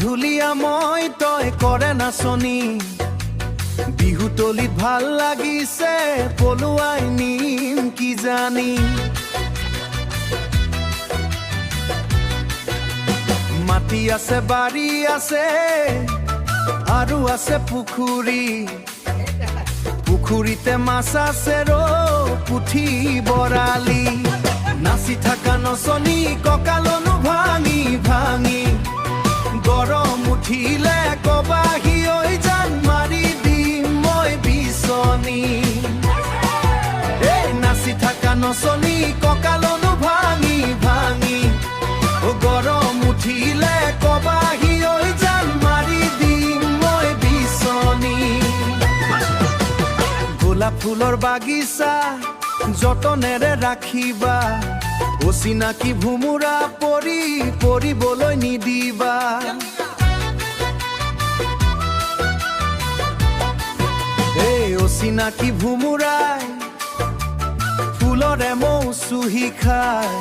ঢুলীয়া মই তই কৰে নাচনি বিহুতলিত ভাল লাগিছে পলুৱাই নিম কি জানি মাটি আছে বাৰী আছে আৰু আছে পুখুৰী পুখুৰীতে মাছ আছে ৰ পুঠি বৰালি নাচি থকা নচনি কঁকালনো ভাঙি ভাঙি গৰম উঠিলে কবাহি ঐ জান মাৰি দিম মই বিচনী এই নাচি থকা নচনি কঁকালনো ভাঙি ভাঙি গৰম উঠিলে কবাহি ঐ জান মাৰি দিম মই বিচনী গোলাপ ফুলৰ বাগিচা যতনেৰে ৰাখিবা অচিনাকি ভুমুৰা পৰিবলৈ নিদিবা এই অচিনাকি ভুমুৰাই ফুলৰে মৌ চুহি খায়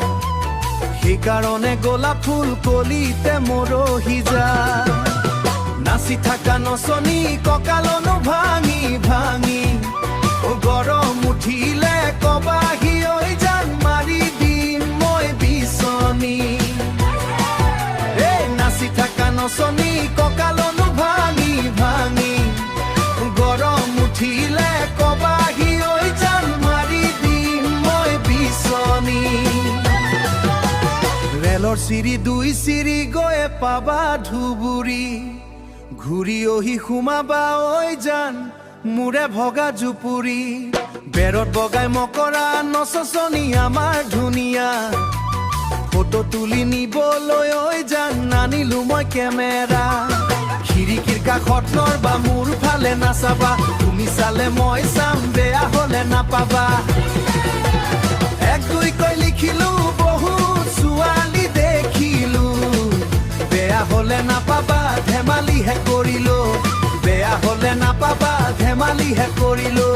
সেইকাৰণে গোলাপ ফুল কলিতে মৰহি যায় নাচি থকা নচনি কঁকালনো ভাঙি ভাঙি গৰম উঠিলে কবাহি ঐ জান মাৰি দিম মই বিচনী এই নাচি থকা নচনি কঁকালনো ভাঙি ভাঙি গৰম উঠিলে কবাহি ঐ জান মাৰি দিম মই বিচনী ৰেলৰ চিৰি দুই চিৰি গৈ পাবা ধুবুৰী ঘূৰি অহি সোমাবা ঐ জান মোৰে ভগা জুপুৰি বেৰত বগাই মকৰা নচচনি আমাৰ ধুনীয়া ফটো তুলি নিবলৈ ঐ জান নানিলো মই কেমেৰা খিৰিকীৰ কাষত নৰবা মোৰ ফালে নাচাবা তুমি চালে মই চাম বেয়া হলে নাপাবা এক দুইকৈ লিখিলো বহুত ছোৱালী দেখিলো বেয়া হলে নাপাবা ধেমালিহে কৰিলো বেয়া হলে নাপাবা ধেমালিহে কৰিলো